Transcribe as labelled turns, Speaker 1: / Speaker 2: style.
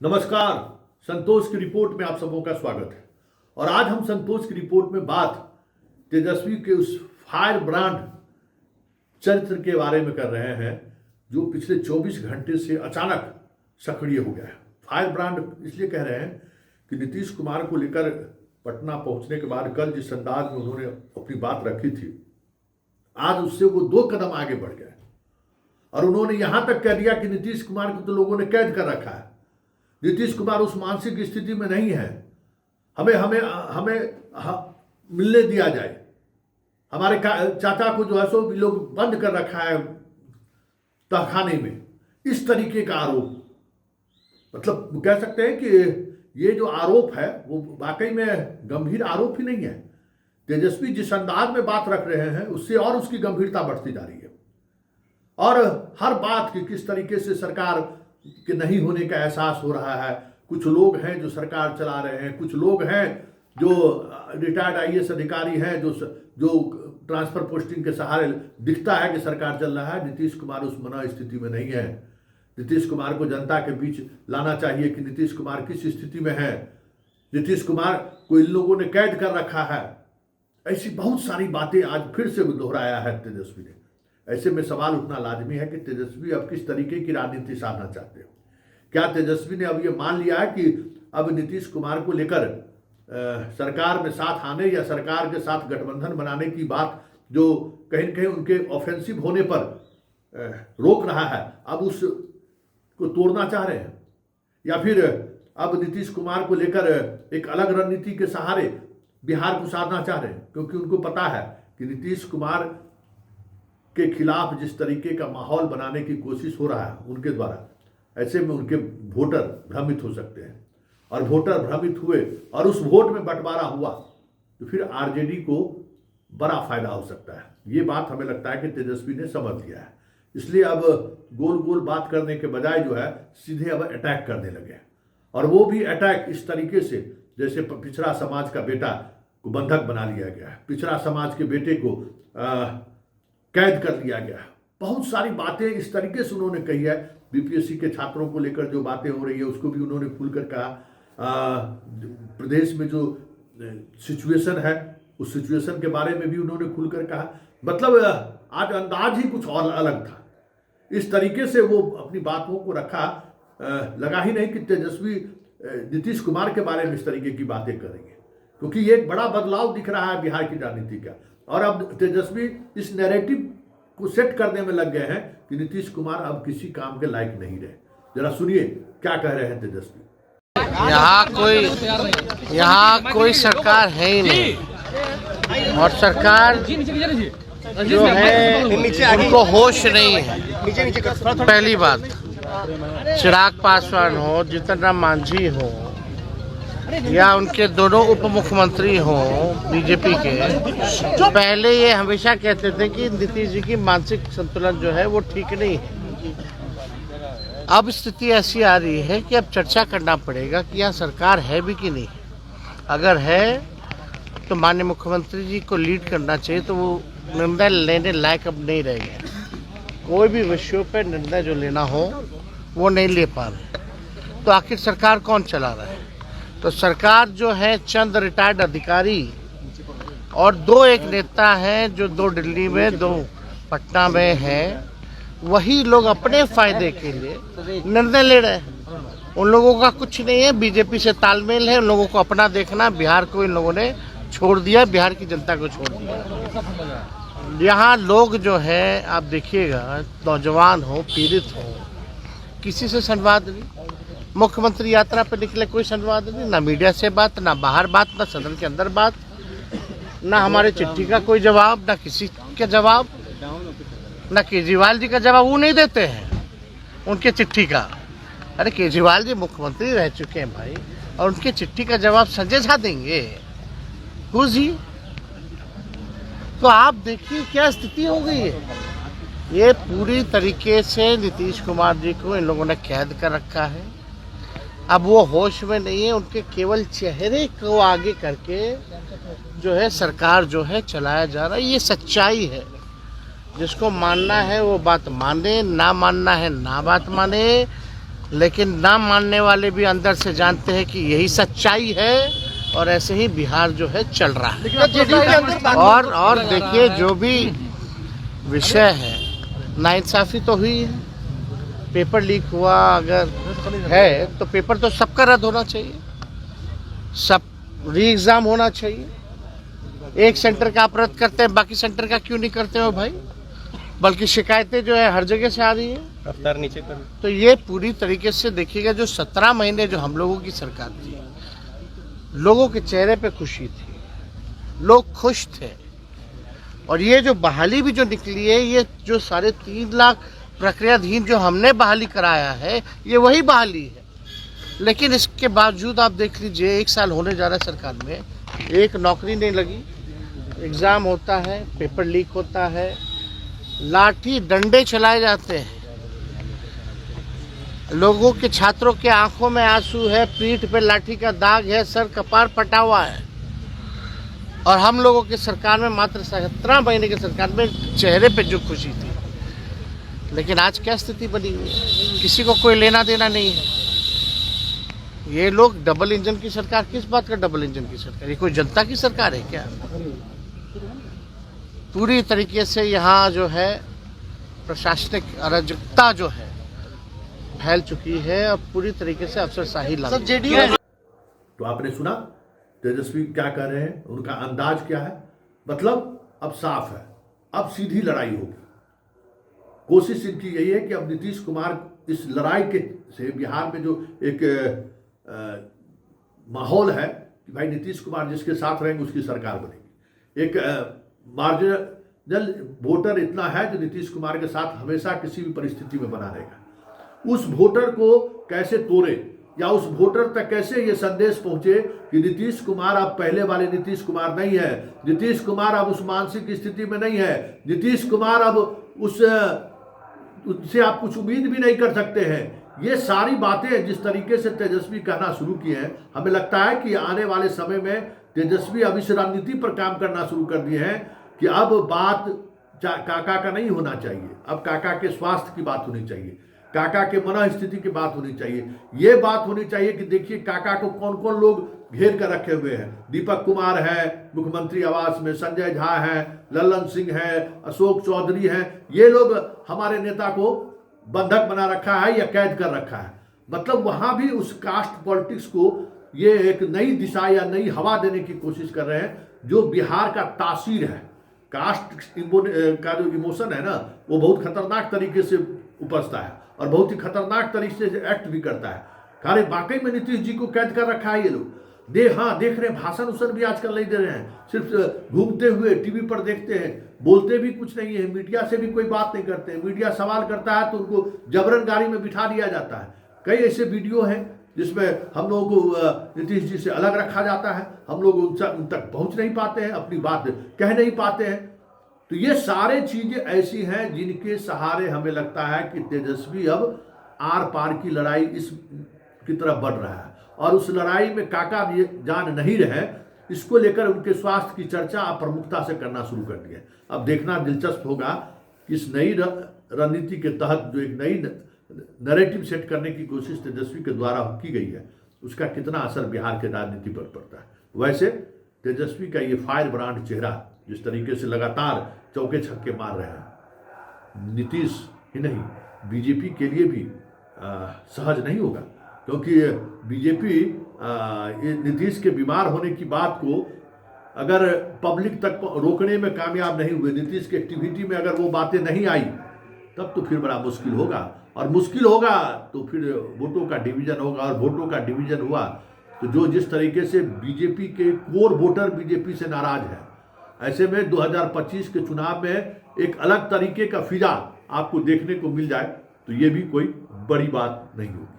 Speaker 1: नमस्कार। संतोष की रिपोर्ट में आप सबों का स्वागत है। और आज हम संतोष की रिपोर्ट में बात तेजस्वी के उस फायर ब्रांड चरित्र के बारे में कर रहे हैं जो पिछले 24 घंटे से अचानक सक्रिय हो गया है। फायर ब्रांड इसलिए कह रहे हैं कि नीतीश कुमार को लेकर पटना पहुंचने के बाद कल जिस अंदाज में उन्होंने अपनी बात रखी थी, आज उससे वो 2 कदम आगे बढ़ गए और उन्होंने यहां तक कह दिया कि नीतीश कुमार को तो लोगों ने कैद कर रखा है। नीतीश कुमार उस मानसिक स्थिति में नहीं है, हमें मिलने दिया जाए। हमारे चाचा को जो है सो लोग बंद कर रखा है तहखाने में। इस तरीके का आरोप, मतलब कह सकते हैं कि ये जो आरोप है वो वाकई में गंभीर आरोप ही नहीं है। तेजस्वी जिस अंदाज में बात रख रहे हैं उससे और उसकी गंभीरता बढ़ती जा रही है और हर बात की किस तरीके से सरकार के नहीं होने का एहसास हो रहा है। कुछ लोग हैं जो सरकार चला रहे हैं, कुछ लोग हैं जो रिटायर्ड आईएएस अधिकारी हैं जो ट्रांसफर पोस्टिंग के सहारे दिखता है कि सरकार चल रहा है। नीतीश कुमार उस मना स्थिति में नहीं है। नीतीश कुमार को जनता के बीच लाना चाहिए कि नीतीश कुमार किस स्थिति में है। नीतीश कुमार को इन लोगों ने कैद कर रखा है। ऐसी बहुत सारी बातें आज फिर से दोहराया है तेजस्वी ने। ऐसे में सवाल उठना लाजमी है कि तेजस्वी अब किस तरीके की राजनीति साधना चाहते हो। क्या तेजस्वी ने अब ये मान लिया है कि अब नीतीश कुमार को लेकर सरकार में साथ आने या सरकार के साथ गठबंधन बनाने की बात जो कहीं न कहीं उनके ऑफेंसिव होने पर रोक रहा है, अब उसको तोड़ना चाह रहे हैं, या फिर अब नीतीश कुमार को लेकर एक अलग रणनीति के सहारे बिहार को साधना चाह रहे हैं, क्योंकि उनको पता है कि नीतीश कुमार के खिलाफ जिस तरीके का माहौल बनाने की कोशिश हो रहा है उनके द्वारा, ऐसे में उनके वोटर भ्रमित हो सकते हैं और वोटर भ्रमित हुए और उस वोट में बंटवारा हुआ तो फिर आरजेडी को बड़ा फायदा हो सकता है। ये बात हमें लगता है कि तेजस्वी ने समझ लिया है। इसलिए अब गोल गोल बात करने के बजाय जो है सीधे अब अटैक करने लगे और वो भी अटैक इस तरीके से जैसे पिछड़ा समाज का बेटा को बंधक बना लिया गया है, पिछड़ा समाज के बेटे को कैद कर लिया गया। बहुत सारी बातें इस तरीके से उन्होंने कही है। बीपीएससी के छात्रों को लेकर जो बातें हो रही है उसको भी उन्होंने खुलकर कहा। प्रदेश में जो सिचुएशन है उस सिचुएशन के बारे में भी उन्होंने खुलकर कहा। मतलब आज अंदाज ही कुछ और अलग था। इस तरीके से वो अपनी बातों को रखा, लगा ही नहीं कि तेजस्वी नीतीश कुमार के बारे में इस तरीके की बातें करेंगे, क्योंकि ये एक बड़ा बदलाव दिख रहा है बिहार की राजनीति का। और अब तेजस्वी इस नैरेटिव को सेट करने में लग गए हैं कि नीतीश कुमार अब किसी काम के लायक नहीं रहे। जरा सुनिए क्या कह रहे हैं तेजस्वी।
Speaker 2: यहाँ कोई सरकार है ही नहीं और सरकार जो है उनको होश नहीं है। पहली बात, चिराग पासवान हो, जीतन राम मांझी हो या उनके दोनों उप मुख्यमंत्री हों बीजेपी के, पहले ये हमेशा कहते थे कि नीतीश जी की मानसिक संतुलन जो है वो ठीक नहीं है। अब स्थिति ऐसी आ रही है कि अब चर्चा करना पड़ेगा कि यहाँ सरकार है भी कि नहीं। अगर है तो माननीय मुख्यमंत्री जी को लीड करना चाहिए, तो वो निर्णय लेने लायक अब नहीं रह गए। कोई भी विषयों पर निर्णय जो लेना हो वो नहीं ले पा रहे, तो आखिर सरकार कौन चला रहा है? तो सरकार जो है चंद रिटायर्ड अधिकारी और 2 एक नेता हैं जो 2 दिल्ली में 2 पटना में हैं, वही लोग अपने फायदे के लिए निर्णय ले रहे हैं। उन लोगों का कुछ नहीं है, बीजेपी से तालमेल है, उन लोगों को अपना देखना। बिहार को इन लोगों ने छोड़ दिया, बिहार की जनता को छोड़ दिया। यहाँ लोग जो है आप देखिएगा, नौजवान हो, पीड़ित हो, किसी से संवाद नहीं। मुख्यमंत्री यात्रा पर निकले, कोई संवाद नहीं, ना मीडिया से बात, ना बाहर बात, ना सदन के अंदर बात, ना हमारे चिट्ठी का कोई जवाब, ना किसी का जवाब, ना केजरीवाल जी का जवाब वो नहीं देते हैं उनके चिट्ठी का। अरे केजरीवाल जी मुख्यमंत्री रह चुके हैं भाई, और उनके चिट्ठी का जवाब संजय झा देंगे? जी तो आप देखिए क्या स्थिति हो गई है। ये पूरी तरीके से नीतीश कुमार जी को इन लोगों ने कैद कर रखा है। अब वो होश में नहीं है, उनके केवल चेहरे को आगे करके जो है सरकार जो है चलाया जा रहा है। ये सच्चाई है। जिसको मानना है वो बात माने, ना मानना है ना बात माने। लेकिन ना मानने वाले भी अंदर से जानते हैं कि यही सच्चाई है और ऐसे ही बिहार जो है चल रहा है। और देखिए जो भी विषय है, नाइंसाफी तो हुई है, पेपर लीक हुआ अगर है तो पेपर तो सबका रद्द होना चाहिए, सब री एग्जाम होना चाहिए। एक सेंटर का आप रद्द करते हैं, बाकी सेंटर का क्यों नहीं करते हो भाई? बल्कि शिकायतें जो है हर जगह से आ रही है,
Speaker 3: रफ्तार नीचे कर।
Speaker 2: तो ये पूरी तरीके से देखिएगा, जो 17 महीने जो हम लोगों की सरकार थी, लोगों के चेहरे पे खुशी थी, लोग खुश थे। और ये जो बहाली भी जो निकली है, ये जो 3.5 लाख प्रक्रियाधीन जो हमने बहाली कराया है, ये वही बहाली है। लेकिन इसके बावजूद आप देख लीजिए, 1 साल होने जा रहा है सरकार में, एक नौकरी नहीं लगी, एग्ज़ाम होता है, पेपर लीक होता है, लाठी डंडे चलाए जाते हैं, लोगों के छात्रों के आंखों में आंसू है, पीठ पे लाठी का दाग है, सर कपार फटा हुआ है। और हम लोगों की सरकार में मात्र 17 महीने की सरकार में चेहरे पे जो खुशी थी, लेकिन आज क्या स्थिति बनी हुई है, किसी को कोई लेना देना नहीं है। ये लोग डबल इंजन की सरकार, किस बात का डबल इंजन की सरकार? ये कोई जनता की सरकार है क्या? पूरी तरीके से यहाँ जो है प्रशासनिक अराजकता जो है फैल चुकी है और पूरी तरीके से अफसरशाही लागू।
Speaker 1: तो आपने सुना तेजस्वी क्या कह रहे हैं, उनका अंदाज क्या है। मतलब अब साफ है, अब सीधी लड़ाई होगी। कोशिश इनकी यही है कि अब नीतीश कुमार इस लड़ाई के से बिहार में जो एक माहौल है कि भाई नीतीश कुमार जिसके साथ रहेंगे उसकी सरकार बनेगी। एक मार्जिनल वोटर इतना है जो नीतीश कुमार के साथ हमेशा किसी भी परिस्थिति में बना रहेगा। उस वोटर को कैसे तोड़े, या उस वोटर तक कैसे ये संदेश पहुंचे कि नीतीश कुमार अब पहले वाले नीतीश कुमार नहीं है, नीतीश कुमार अब उस मानसिक स्थिति में नहीं है, नीतीश कुमार अब उससे आप कुछ उम्मीद भी नहीं कर सकते हैं। ये सारी बातें जिस तरीके से तेजस्वी कहना शुरू किए हैं, हमें लगता है कि आने वाले समय में तेजस्वी अब इस रणनीति पर काम करना शुरू कर दिए हैं कि अब बात काका का नहीं होना चाहिए, अब काका के स्वास्थ्य की बात होनी चाहिए, काका के मन स्थिति की बात होनी चाहिए। ये बात होनी चाहिए कि देखिए काका को कौन कौन लोग घेर कर रखे हुए हैं। दीपक कुमार है मुख्यमंत्री आवास में, संजय झा है, लल्लन सिंह है, अशोक चौधरी हैं, ये लोग हमारे नेता को बंधक बना रखा है या कैद कर रखा है। मतलब वहां भी उस कास्ट पॉलिटिक्स को ये एक नई दिशा या नई हवा देने की कोशिश कर रहे हैं, जो बिहार का तासीर है। कास्ट का जो इमोशन है ना, वो बहुत खतरनाक तरीके से उपजता है और बहुत ही खतरनाक तरीके से एक्ट भी करता है। अरे वाकई में नीतीश जी को कैद कर रखा है ये लोग। देख रहे हैं, भाषण उसन भी आजकल नहीं दे रहे हैं, सिर्फ घूमते हुए टीवी पर देखते हैं, बोलते भी कुछ नहीं है, मीडिया से भी कोई बात नहीं करते हैं। मीडिया सवाल करता है तो उनको जबरन गाड़ी में बिठा दिया जाता है। कई ऐसे वीडियो हैं जिसमें हम लोगों को नीतीश जी से अलग रखा जाता है, हम लोग उन तक पहुंच नहीं पाते हैं, अपनी बात कह नहीं पाते हैं। तो ये सारे चीजें ऐसी हैं जिनके सहारे हमें लगता है कि तेजस्वी अब आर पार की लड़ाई इस की तरफ बढ़ रहा है, और उस लड़ाई में काका भी जान नहीं रहे, इसको लेकर उनके स्वास्थ्य की चर्चा आप प्रमुखता से करना शुरू कर दिए। अब देखना दिलचस्प होगा कि इस नई रणनीति के तहत जो एक नई नैरेटिव सेट करने की कोशिश तेजस्वी के द्वारा की गई है, उसका कितना असर बिहार के राजनीति पर पड़ता है। वैसे तेजस्वी का ये फायर ब्रांड चेहरा जिस तरीके से लगातार चौके छक्के मार रहे हैं, नीतीश ही नहीं बीजेपी के लिए भी सहज नहीं होगा, क्योंकि बीजेपी नीतीश के बीमार होने की बात को अगर पब्लिक तक रोकने में कामयाब नहीं हुए, नीतीश की एक्टिविटी में अगर वो बातें नहीं आई, तब तो फिर बड़ा मुश्किल होगा। और मुश्किल होगा तो फिर वोटों का डिवीजन होगा, और वोटों का डिवीजन हुआ तो जो जिस तरीके से बीजेपी के कोर वोटर बीजेपी से नाराज है, ऐसे में 2025 के चुनाव में एक अलग तरीके का फिजा आपको देखने को मिल जाए तो ये भी कोई बड़ी बात नहीं होगी।